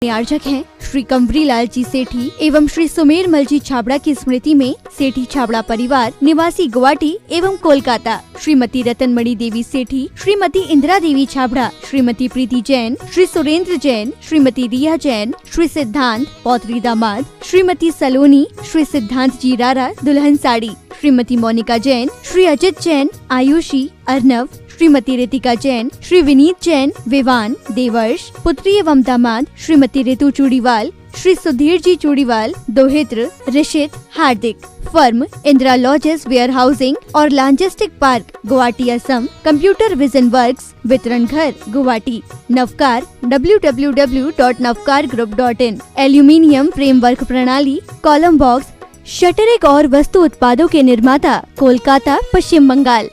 आयोजक हैं श्री कंवरीलाल जी सेठी एवं श्री सुमेरमल जी छाबड़ा की स्मृति में सेठी छाबड़ा परिवार निवासी गुवाहाटी एवं कोलकाता, श्रीमती रतनमणि देवी सेठी, श्रीमती इंदिरा देवी छाबड़ा, श्रीमती प्रीति जैन, श्री सुरेंद्र जैन, श्रीमती रिया जैन, श्री सिद्धांत पौत्री दामाद, श्रीमती सलोनी, श्री सिद्धांत जी रारा दुल्हन साड़ी, श्रीमती मोनिका जैन, श्री अजित जैन, आयुषी, अर्नव, श्रीमती रितिका जैन, श्री विनीत जैन, विवान, देवर्ष, पुत्री एवं दामाद, श्रीमती ऋतु चूड़ीवाल, श्री सुधीर जी चूड़ीवाल, दोहित्र, Rishit, Hardik. Firm Indira lodges warehousing और logistic park, Guwahati, Assam. Computer vision works, वितरण घर, Guwahati. Navkar www.navkargroup.in। Aluminium framework प्रणाली, कॉलम बॉक्स, शटरेक और वस्तु उत्पादों के निर्माता, कोलकाता, पश्चिम बंगाल।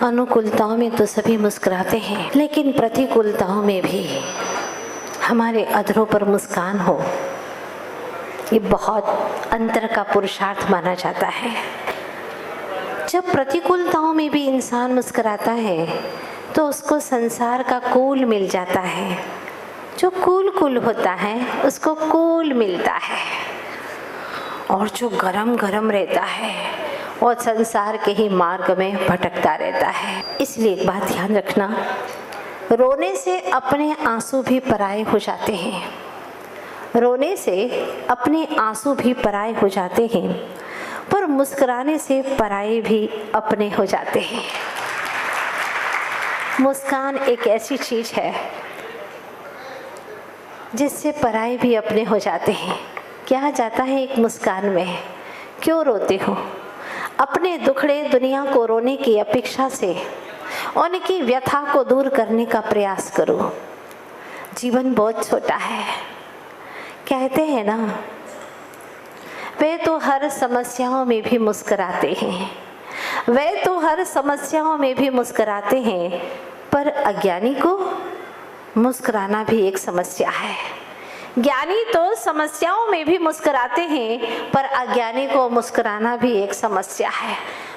अनुकूलताओं में तो सभी मुस्कुराते हैं, लेकिन प्रतिकूलताओं में भी हमारे अधरों पर मुस्कान हो, ये बहुत अंतर का पुरुषार्थ माना जाता है। जब प्रतिकूलताओं में भी इंसान मुस्कुराता है तो उसको संसार का कूल मिल जाता है। जो कूल होता है उसको कूल मिलता है, और जो गरम गरम रहता है वो संसार के ही मार्ग में भटकता रहता है। इसलिए एक बात ध्यान रखना, रोने से अपने आंसू भी पराये हो जाते हैं। रोने से अपने आंसू भी पराये हो जाते हैं, पर मुस्कुराने से पराये भी अपने हो जाते हैं। मुस्कान एक ऐसी चीज है जिससे पराये भी अपने हो जाते हैं। क्या जाता है एक मुस्कान में, क्यों रोते हो? अपने दुखड़े दुनिया को रोने की अपेक्षा से उनकी व्यथा को दूर करने का प्रयास करो। जीवन बहुत छोटा है। कहते हैं ना, वे तो हर समस्याओं में भी मुस्कुराते हैं, वे तो हर समस्याओं में भी मुस्कुराते हैं, पर अज्ञानी को मुस्कुराना भी एक समस्या है। ज्ञानी तो समस्याओं में भी मुस्कुराते हैं, पर अज्ञानी को मुस्कुराना भी एक समस्या है।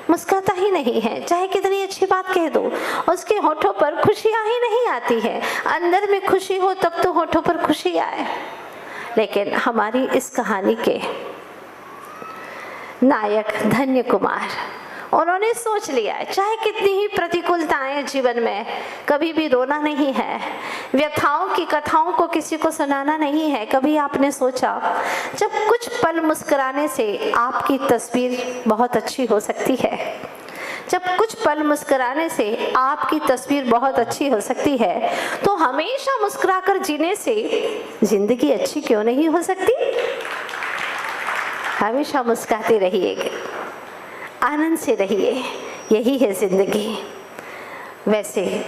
मुस्कुराता ही नहीं है, चाहे कितनी अच्छी बात कह दो, उसके होठों पर खुशियां ही नहीं आती है। अंदर में खुशी हो तब तो होठों पर खुशी आए। लेकिन हमारी इस कहानी के नायक धन्य कुमार, उन्होंने सोच लिया है, चाहे कितनी ही प्रतिकूलताएं जीवन में, कभी भी रोना नहीं है, व्यथाओं की कथाओं को किसी को सुनाना नहीं है। कभी आपने सोचा, जब कुछ पल मुस्कुराने से आपकी तस्वीर बहुत अच्छी हो सकती है, जब कुछ पल मुस्कुराने से आपकी तस्वीर बहुत अच्छी हो सकती है, तो हमेशा मुस्कुराकर जीने से जिंदगी अच्छी क्यों नहीं हो सकती? हमेशा मुस्कुराते रहिएगा, आनंद से रहिए, यही है जिंदगी। वैसे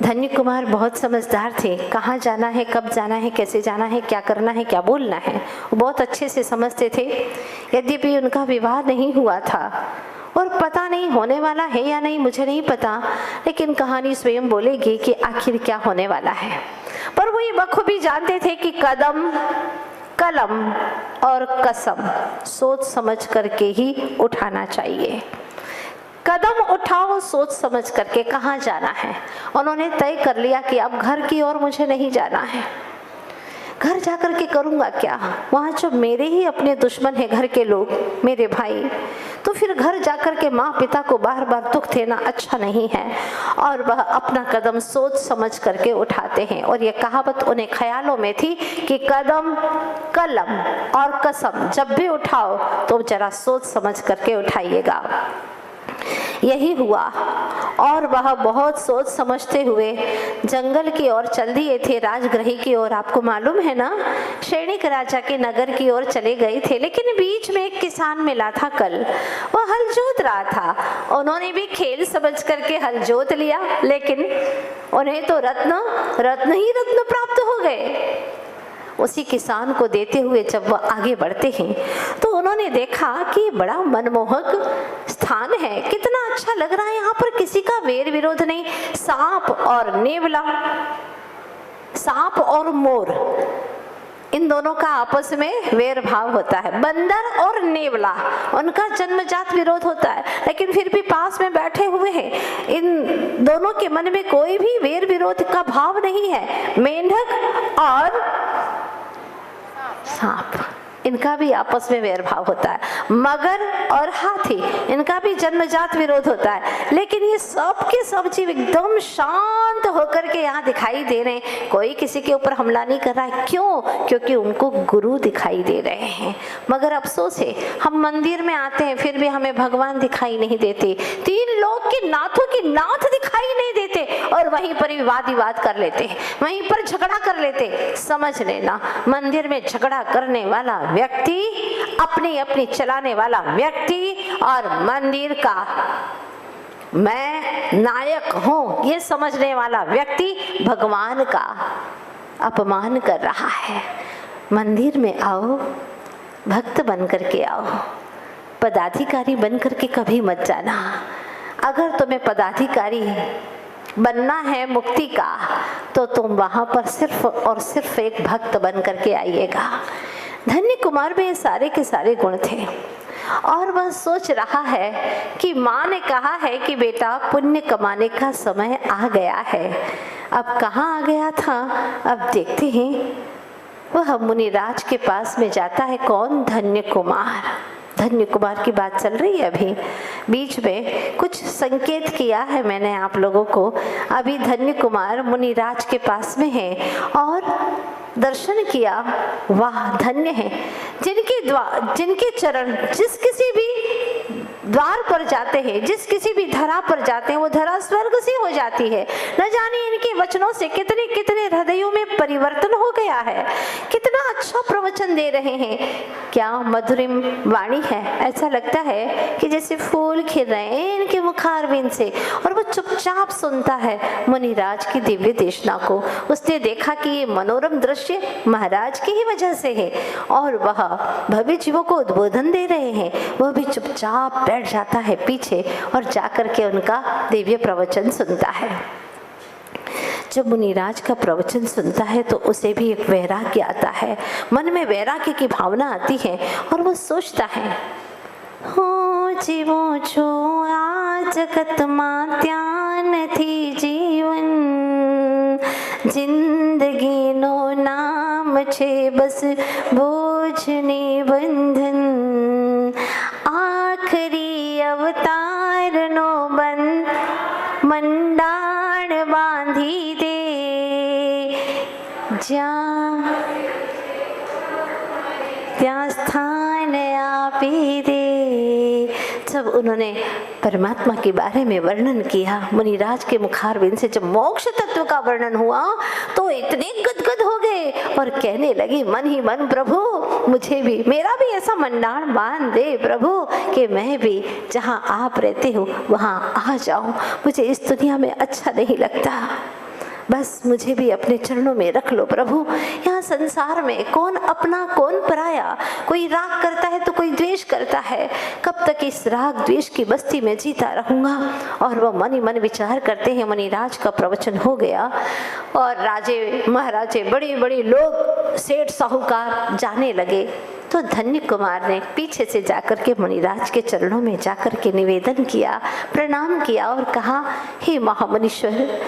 धन्य कुमार बहुत समझदार थे। कहाँ जाना है, कब जाना है, कैसे जाना है, क्या करना है, क्या बोलना है, वो बहुत अच्छे से समझते थे। यद्यपि उनका विवाह नहीं हुआ था और पता नहीं होने वाला है या नहीं, मुझे नहीं पता, लेकिन कहानी स्वयं बोलेगी कि आखिर क्या होने वाला है। पर वो ये बखूबी जानते थे कि कदम, कलम और कसम सोच समझ करके ही उठाना चाहिए। कदम उठाओ सोच समझ करके। कहाँ जाना है? उन्होंने तय कर लिया कि अब घर की ओर मुझे नहीं जाना है। घर जाकर के करूँगा क्या? वहाँ जो मेरे ही अपने दुश्मन है, घर के लोग, मेरे भाई, तो फिर घर जाकर के माँ पिता को बार बार दुख देना अच्छा नहीं है। और वह अपना कदम सोच समझ करके उठाते हैं। और ये कहावत उन्हें ख्यालों में थी कि कदम, कलम और कसम जब भी उठाओ तो जरा सोच समझ करके उठाइएगा। यही हुआ, और वह बहुत सोच समझते हुए जंगल की ओर चल दिए थे, राजगृह की ओर। आपको मालूम है ना, सैनिक राजा के नगर की ओर चले गए थे। लेकिन बीच में एक किसान मिला था कल, वो हल जोत रहा था। उन्होंने भी खेल समझ करके हल जोत लिया, लेकिन उन्हें तो रत्न ही रत्न प्राप्त हो गए। उसी किसान को देते हुए जब वह आगे बढ़ते हैं तो उन्होंने देखा कि बड़ा मनमोहक स्थान है, कितना अच्छा लग रहा है, यहाँ पर किसी का वेर विरोध नहीं। सांप और नेवला, सांप और मोर इन दोनों का आपस में वैर भाव होता है। बंदर और नेवला, उनका जन्मजात विरोध होता है, लेकिन फिर भी पास में बैठे हुए हैं। इन दोनों के मन में कोई भी वैर विरोध का भाव नहीं है। मेंढक और सांप, इनका भी आपस में वैर भाव होता है। मगर और हाथी, इनका भी जन्मजात विरोध होता है, लेकिन ये सब के सब जीव एकदम शांत होकर के यहाँ दिखाई दे रहे हैं। कोई किसी के ऊपर हमला नहीं कर रहा है। क्यों? क्योंकि उनको गुरु दिखाई दे रहे हैं। मगर अफसोस है, हम मंदिर में आते हैं फिर भी हमें भगवान दिखाई नहीं देते, तीन लोग के नाथों के नाथ दिखाई नहीं देते, और वहीं पर ही वाद विवाद कर लेते हैं, वहीं पर झगड़ा कर लेते। समझ लेना, मंदिर में झगड़ा करने वाला व्यक्ति, अपनी अपनी चलाने वाला व्यक्ति, और मंदिर का मैं नायक हूं ये समझने वाला व्यक्ति भगवान का अपमान कर रहा है। मंदिर में आओ, भक्त बन करके आओ, पदाधिकारी बन करके कभी मत जाना। अगर तुम्हें पदाधिकारी बनना है मुक्ति का, तो तुम वहां पर सिर्फ और सिर्फ एक भक्त बन करके आइएगा। धन्य कुमार में ये सारे के सारे गुण थे, और वह सोच रहा है कि माँ ने कहा है कि बेटा पुण्य कमाने का समय आ गया है। अब कहाँ आ गया था, अब देखते हैं। वह मुनिराज के पास में जाता है। कौन? धन्य कुमार। धन्य कुमार की बात चल रही है अभी, बीच में कुछ संकेत किया है मैंने आप लोगों को। अभी धन्य कुमार मुनिराज के पास में है और दर्शन किया। वाह, धन्य है जिनके चरण जिस किसी भी द्वार पर जाते हैं, जिस किसी भी धरा पर जाते हैं, वो धरा स्वर्ग से हो जाती है। न जाने इनके वचनों से कितने कितने हृदयों में परिवर्तन हो गया है। कितना अच्छा प्रवचन दे रहे हैं, क्या मधुरिम वाणी है। ऐसा लगता है कि जैसे फूल खिल रहे हैं इनके मुखारविंद से, और वो चुपचाप सुनता है मुनिराज की दिव्य देशना को। उसने देखा कि ये मनोरम दृश्य महाराज की ही वजह से है, और वह भव्य जीवों को उद्बोधन दे रहे हैं। वह भी चुपचाप बैठ जाता है पीछे और जाकर के उनका दिव्य प्रवचन सुनता है। जब मुनिराज का प्रवचन सुनता है तो उसे भी एक वैराग्य आता है, मन में वैराग्य की भावना आती है, और वो सोचता है, हो जीवो छो आ जगत मां त्यान थी जीवन, जिंदगी नो नाम छे बस बोझ ने बंधन, आखरी अवतार नो बन मंडाण बांधी दे, त्या स्थान आपी दे। जब उन्होंने परमात्मा के बारे में वर्णन किया, मुनिराज के मुखारविंद से जब मोक्ष तत्व का वर्णन हुआ, तो इतने गदगद हो गए और कहने लगे मन ही मन, प्रभु मुझे भी, मेरा भी ऐसा मंडाण बांध दे प्रभु, कि मैं भी जहाँ आप रहते हो वहाँ आ जाऊं। मुझे इस दुनिया में अच्छा नहीं लगता, बस मुझे भी अपने चरणों में रख लो प्रभु। यहाँ संसार में कौन अपना कौन पराया, कोई राग करता है तो कोई द्वेष करता है। कब तक इस राग द्वेष की बस्ती में जीता रहूंगा। और वह मन ही मन विचार करते हैं। मुनिराज का प्रवचन हो गया और राजे महाराजे बड़े बड़े लोग सेठ साहूकार जाने लगे। तो धन्य कुमार ने पीछे से जाकर के मुनिराज के चरणों में जाकर के निवेदन किया, प्रणाम किया और कहा, हे महामुनीश्वर,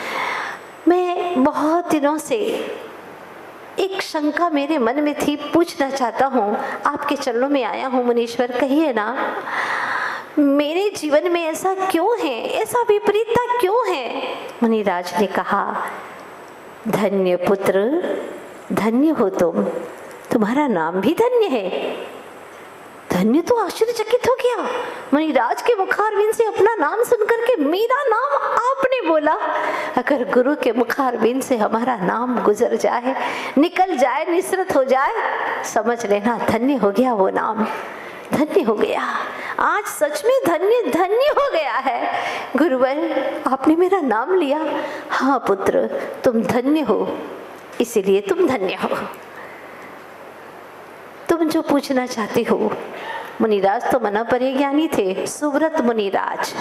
मैं बहुत दिनों से एक शंका मेरे मन में थी, पूछना चाहता हूँ, आपके चरणों में आया हूँ मुनीश्वर, कहिए ना मेरे जीवन में ऐसा क्यों है, ऐसा विपरीतता क्यों है। मुनिराज ने कहा, धन्य पुत्र, धन्य हो तुम, तुम्हारा नाम भी धन्य है। धन्य तो आश्चर्यचकित हो गया। मुनिराज के मुखारविंद से अपना नाम सुनकर के मेरा नाम आपने बोला। अगर गुरु के मुखारविंद से हमारा नाम गुजर जाए, निकल जाए, निसरत हो जाए, समझ लेना धन्य हो गया वो नाम, धन्य हो गया। आज सच में धन्य धन्य हो गया है। गुरुवर, आपने मेरा नाम लिया। हाँ पुत्र, तुम धन्य हो, इसीलिए तुम धन्य हो। तुम जो पूछना चाहते हो। मुनिराज तो मना परिज्ञानी थे, सुव्रत मुनिराज,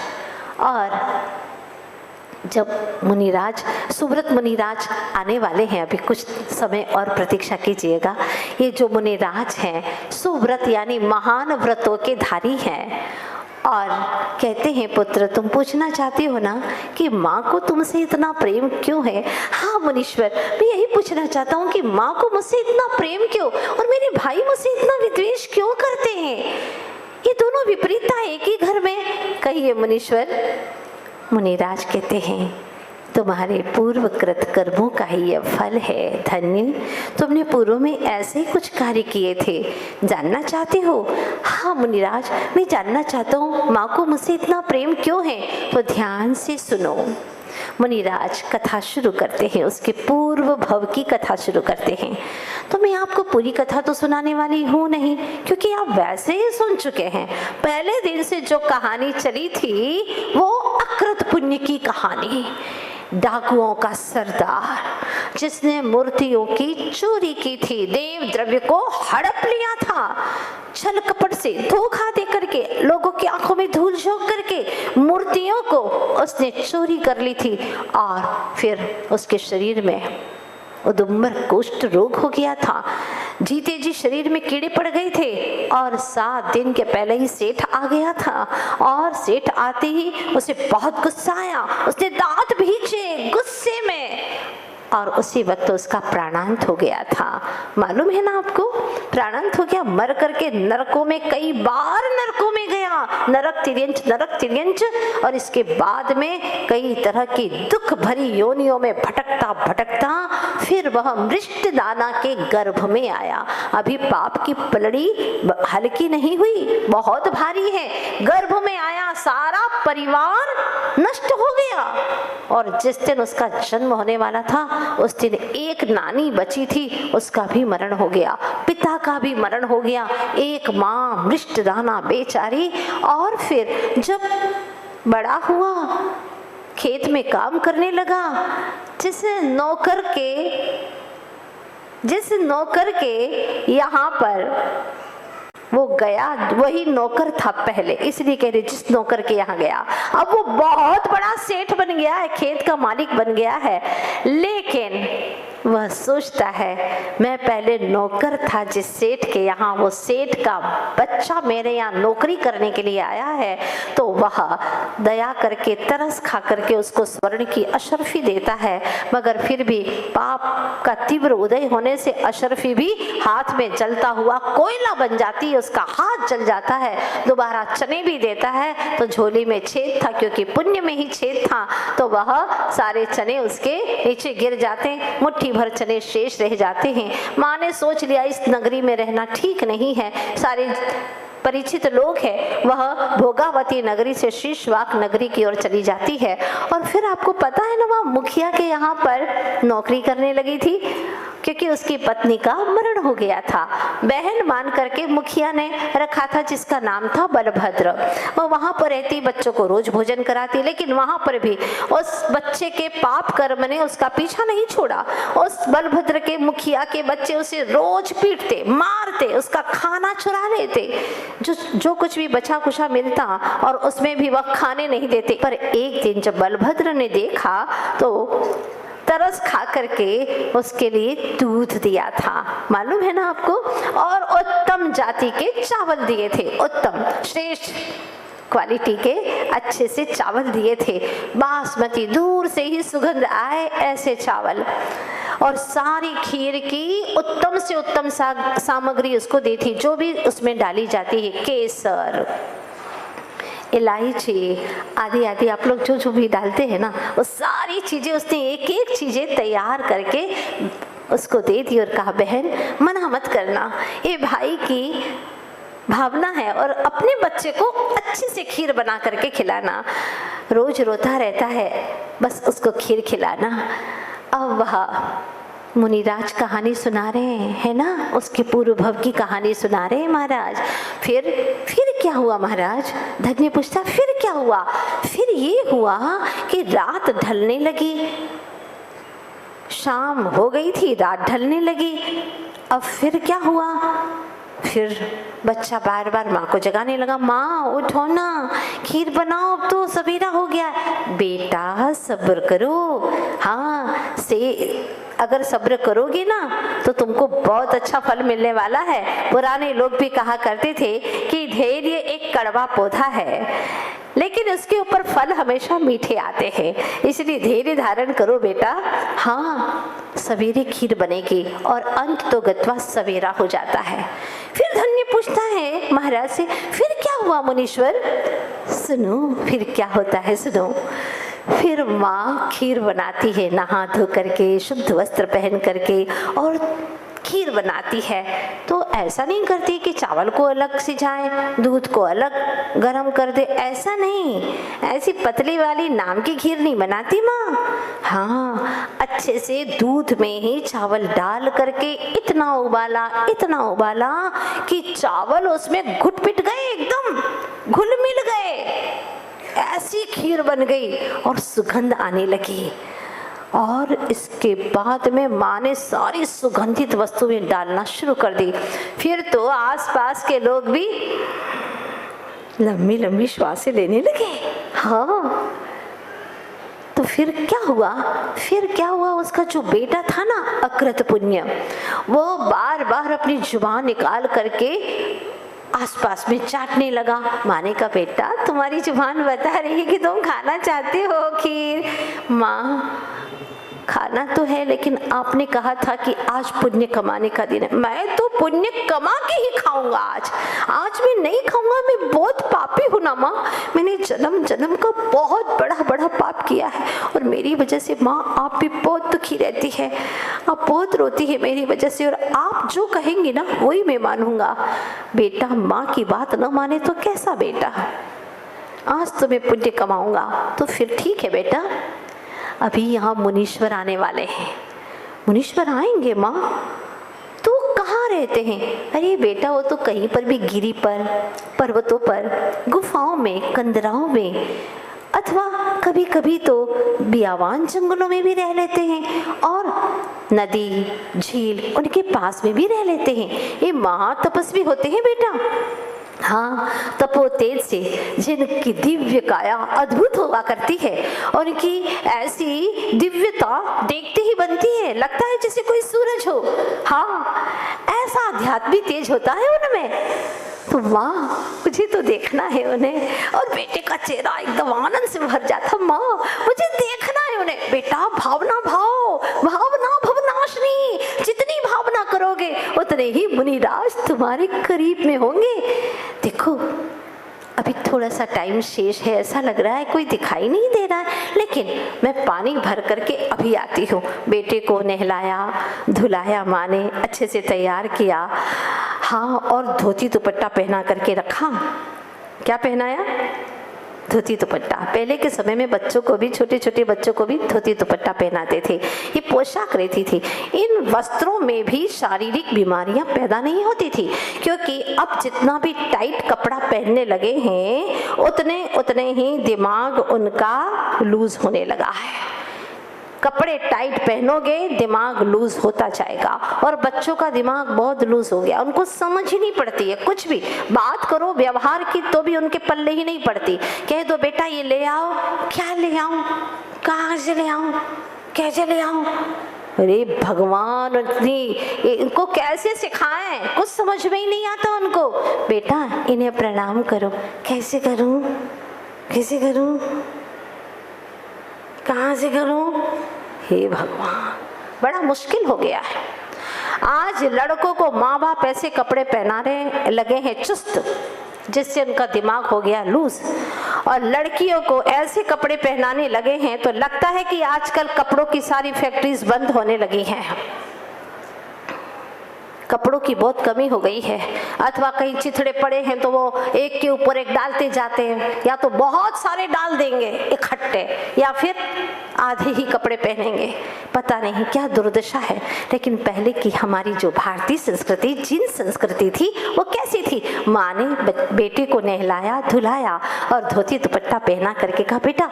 और जब मुनिराज, सुव्रत मुनिराज आने वाले हैं, अभी कुछ समय और प्रतीक्षा कीजिएगा। ये जो मुनिराज हैं सुव्रत यानी महान व्रतों के धारी हैं और कहते हैं पुत्र तुम पूछना चाहती हो ना कि माँ को तुमसे इतना प्रेम क्यों है। हाँ मुनीश्वर, मैं यही पूछना चाहता हूँ कि माँ को मुझसे इतना प्रेम क्यों और मेरे भाई मुझसे इतना विद्वेष क्यों करते हैं। ये दोनों विपरीतता एक ही घर में, कहिए मुनीश्वर। मुनिराज कहते हैं तुम्हारे पूर्वकृत कर्मों का ही यह फल है धन्य। तुमने पूर्व में ऐसे ही कुछ कार्य किए थे, जानना चाहते हो। हाँ मुनिराज, मैं जानना चाहता हूँ माँ को मुझसे इतना प्रेम क्यों है। तो ध्यान से सुनो। मुनिराज कथा शुरू करते हैं, उसके पूर्व भव की कथा शुरू करते हैं। तो मैं आपको पूरी कथा तो सुनाने वाली हूँ नहीं, क्योंकि आप वैसे ही सुन चुके हैं। पहले दिन से जो कहानी चली थी वो अकृत पुण्य की कहानी, डाकुओं का सरदार जिसने मूर्तियों की चोरी की थी, देव द्रव्य को हड़प लिया था, छल कपट से धोखा दे करके, लोगों की आंखों में धूल झोंक करके मूर्तियों को उसने चोरी कर ली थी। और फिर उसके शरीर में उदुम्बर कुष्ठ रोग हो गया था, जीते जी शरीर में कीड़े पड़ गए थे और 7 दिन के पहले ही सेठ आ गया था। और सेठ आते ही उसे बहुत गुस्सा आया, उसने दांत भींचे गुस्से में और उसी वक्त उसका प्राणांत हो गया था। मालूम है ना आपको, प्राणांत हो गया, मर करके नरकों में, कई बार नरकों में गया, नरक तिर्यंच, और इसके बाद में कई तरह की दुख भरी योनियों में भटकता भटकता फिर वह मृष्ट दाना के गर्भ में आया। अभी पाप की पलड़ी हल्की नहीं हुई, बहुत भारी है। गर्भ में आया, सारा परिवार नष्ट हो गया। और जिस दिन उसका जन्म होने वाला था उस दिन एक नानी बची थी, उसका भी मरण हो गया, पिता का भी मरण हो गया, एक माँ मृष्ट दाना बेचारी। और फिर जब बड़ा हुआ, खेत में काम करने लगा, जिस नौकर के यहाँ पर वो गया, वही नौकर था पहले, इसलिए कह रहे जिस नौकर के यहाँ गया। अब वो बहुत बड़ा सेठ बन गया है, खेत का मालिक बन गया है, लेकिन वह सोचता है मैं पहले नौकर था जिस सेठ के यहाँ, वो सेठ का बच्चा मेरे यहाँ नौकरी करने के लिए आया है, तो वह दया करके तरस खा करके उसको स्वर्ण की अशर्फी देता है। मगर फिर भी पाप का तीव्र उदय होने से अशर्फी भी हाथ में जलता हुआ कोयला बन जाती है, उसका हाथ जल जाता है। दोबारा चने भी देता है तो झोली में छेद था, क्योंकि पुण्य में ही छेद था, तो वह सारे चने उसके नीचे गिर जाते, मुट्ठी भर चने शेष रह जाते हैं। माँ ने सोच लिया इस नगरी में रहना ठीक नहीं है, सारे परिचित लोग हैं, वह भोगावती नगरी से शीशवाक नगरी की ओर चली जाती है। और फिर आपको पता है ना, वह मुखिया के यहाँ पर नौकरी करने लगी थी, क्योंकि उसकी पत्नी का मरण हो गया था। बहन मान करके मुखिया ने रखा था, जिसका नाम था बलभद्र। वह वहां पर रहती, बच्चों को रोज भोजन कराती, लेकिन वहां पर भी उस बच्चे के पाप कर्म ने उसका पीछा नहीं छोड़ा। उस बलभद्र के मुखिया के बच्चे उसे रोज पीटते, मारते, उसका खाना चुरा लेते, जो कुछ भी बचा कुछा मिलता, और उसमें भी वह खाने नहीं देते। पर एक दिन जब बलभद्र ने देखा तो तरस खा करके उसके लिए दूध दिया था, मालूम है ना आपको, और उत्तम जाति के चावल दिए थे, उत्तम श्रेष्ठ क्वालिटी के अच्छे से चावल दिए थे, बासमती, दूर से ही सुगंध आए ऐसे चावल, और सारी खीर की उत्तम से उत्तम सामग्री उसको दी थी, जो भी उसमें डाली जाती है, केसर, इलायची आदि आदि, आप लोग जो भी डालते हैं ना, वो सारी चीजें उसने एक एक चीजें तैयार करके उसको दे दी और कहा बहन मना मत करना, ये भाई की भावना है, और अपने बच्चे को अच्छे से खीर बना करके खिलाना, रोज रोता रहता है, बस उसको खीर खिलाना। अब वह मुनिराज कहानी सुना रहे हैं ना, उसके पूर्व भव की कहानी सुना रहे हैं महाराज। फिर क्या हुआ महाराज? धन्य पूछता फिर क्या हुआ? फिर ये हुआ कि रात ढलने लगी, शाम हो गई थी, रात ढलने लगी। अब फिर क्या हुआ? फिर बच्चा बार बार माँ को जगाने लगा, माँ उठो ना, खीर बनाओ, अब तो सवेरा हो गया। बेटा सब्र करो, हाँ से अगर सब्र करोगे ना तो तुमको बहुत अच्छा फल मिलने वाला है। पुराने लोग भी कहा करते थे कि धैर्य एक कड़वा पौधा है, लेकिन उसके ऊपर फल हमेशा मीठे आते हैं, इसलिए धैर्य धारण करो बेटा। हाँ, सवेरे खीर बनेगी और अंत तो गत्वा सवेरा हो जाता है। फिर धन्य पूछता है महाराज से, फिर क्या हुआ मुनीश्वर? सुनो फिर क्या होता है, सुनो। फिर माँ खीर बनाती है, नहा धो करके, शुद्ध वस्त्र पहन करके, और खीर बनाती है तो ऐसा नहीं करती कि चावल को अलग सिझाए, दूध को अलग गरम कर दे, ऐसा नहीं, ऐसी पतली वाली नाम की खीर नहीं बनाती माँ। हाँ, अच्छे से दूध में ही चावल डाल करके इतना उबाला कि चावल उसमें घुट पिट गए, एकदम घुल मिल गए, ऐसी खीर बन गई और सुगंध आने लगी। और इसके बाद में माँ ने सारी सुगंधित वस्तुएं डालना शुरू कर दी। फिर तो आसपास के लोग भी लंबी लंबी श्वासें लेने लगे। हाँ, तो फिर क्या हुआ, उसका जो बेटा था ना अकृत पुण्य, वो बार बार अपनी जुबान निकाल करके आसपास में चाटने लगा। माने का बेटा तुम्हारी जुबान बता रही है कि तुम खाना चाहते हो खीर। माँ खाना तो है, लेकिन आपने कहा था कि आज पुण्य कमाने का दिन है। मैं तो पुण्य कमा के ही खाऊंगा, आज मैं नहीं खाऊंगा, मैं बहुत पापी हूँ ना माँ। मैंने जन्म जन्म का बहुत बड़ा पाप किया है और मेरी वजह से माँ आप भी बहुत दुखी रहती है, आप बहुत रोती है मेरी वजह से, और आप जो कहेंगे ना वही मैं मानूंगा। बेटा माँ की बात न माने तो कैसा बेटा, आज तो मैं पुण्य कमाऊंगा। तो फिर ठीक है बेटा, अभी यहाँ मुनीश्वर आने वाले हैं। मुनीश्वर आएंगे माँ, तो कहाँ रहते हैं? अरे बेटा वो तो कहीं पर भी गिरी पर, पर्वतों पर, गुफाओं में, कंदराओं में, अथवा कभी कभी तो बियावान जंगलों में भी रह लेते हैं, और नदी झील उनके पास में भी रह लेते हैं। ये महातपस्वी होते हैं बेटा। हाँ, तपो तेज से जिनकी दिव्य काया अद्भुत हुआ करती है, उनकी ऐसी दिव्यता देखते ही बनती है, लगता है जैसे कोई सूरज हो। हाँ, ऐसा अध्यात्म तेज होता है उनमें। तो माँ मुझे तो देखना है उन्हें। और बेटे का चेहरा एकदम आनंद से भर जाता, माँ मुझे देखना है उन्हें। बेटा भावना भवनाशनी, जितनी भावना करोगे उतने ही मुनिराज तुम्हारे करीब में होंगे। देखो अभी थोड़ा सा टाइम शेष है, ऐसा लग रहा है कोई दिखाई नहीं दे रहा है, लेकिन मैं पानी भर करके अभी आती हूँ। बेटे को नहलाया धुलाया माँ ने, अच्छे से तैयार किया। हाँ, और धोती दुपट्टा पहना करके रखा। क्या पहनाया? धोती दुपट्टा। पहले के समय में बच्चों को भी, छोटे छोटे बच्चों को भी धोती दुपट्टा पहनाते थे, ये पोशाक रहती थी। इन वस्त्रों में भी शारीरिक बीमारियां पैदा नहीं होती थी, क्योंकि अब जितना भी टाइट कपड़ा पहनने लगे हैं उतने ही दिमाग उनका लूज होने लगा है। कपड़े टाइट पहनोगे दिमाग लूज होता जाएगा, और बच्चों का दिमाग बहुत लूज हो गया, उनको समझ ही नहीं पड़ती है कुछ भी। बात करो व्यवहार की तो भी उनके पल्ले ही नहीं पड़ती। कह दो बेटा ये ले आओ, क्या ले आऊं, कहाँ से ले आऊं, कैसे ले आऊं? अरे भगवान, इनको कैसे सिखाएं, कुछ समझ में ही नहीं आता उनको। बेटा इन्हें प्रणाम करो, कैसे करूं, कैसे करूं, कहाँ से करूं? हे भगवान, बड़ा मुश्किल हो गया है। आज लड़कों को माँ बाप ऐसे कपड़े पहनाने लगे हैं चुस्त, जिससे उनका दिमाग हो गया लूज, और लड़कियों को ऐसे कपड़े पहनाने लगे हैं तो लगता है कि आजकल कपड़ों की सारी फैक्ट्रीज बंद होने लगी हैं। कपड़ों की बहुत कमी हो गई है, अथवा कहीं चिथड़े पड़े हैं तो वो एक के ऊपर एक डालते जाते हैं, या तो बहुत सारे डाल देंगे इकट्ठे, या फिर आधे ही कपड़े पहनेंगे। पता नहीं क्या दुर्दशा है। लेकिन पहले की हमारी जो भारतीय संस्कृति, जिन संस्कृति थी वो कैसी थी? माँ ने बेटे को नहलाया धुलाया और धोती दुपट्टा पहना करके कहा, बेटा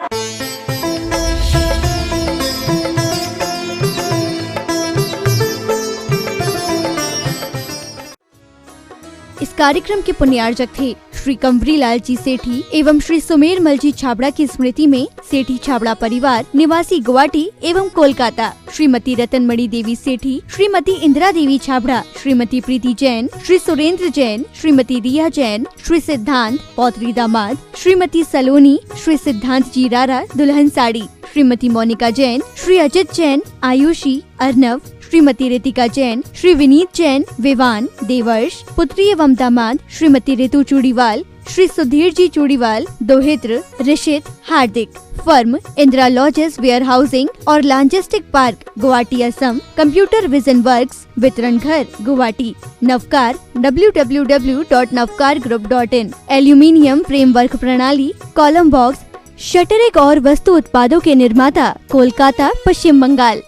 कार्यक्रम के पुण्यार्जक थे श्री कंवरीलाल जी सेठी एवं श्री सुमेरमल जी छाबड़ा की स्मृति में सेठी छाबड़ा परिवार निवासी गुवाहाटी एवं कोलकाता श्रीमती रतनमणि देवी सेठी, श्रीमती इंदिरा देवी छाबड़ा, श्रीमती प्रीति जैन, श्री सुरेंद्र जैन, श्रीमती रिया जैन, श्री सिद्धांत पौत्री दामाद, श्रीमती सलोनी, श्री सिद्धांत जी रारा दुल्हन साड़ी, श्रीमती मोनिका जैन, श्री अजित जैन, आयुषी, अर्नव, श्रीमती रितिका जैन, श्री विनीत जैन, विवान, देवर्ष, पुत्री एवं दामाद, श्रीमती ऋतु चूड़ीवाल, श्री सुधीर जी चूड़ीवाल, दोहित्र, Rishit, Hardik. Firm Indira lodges warehousing और logistic park Guwahati Assam. Computer vision works वितरण घर Guwahati. Navkar www.navkargroup.in। Aluminium framework प्रणाली, कॉलम बॉक्स, शटरिक और वस्तु उत्पादों के निर्माता, कोलकाता, पश्चिम बंगाल।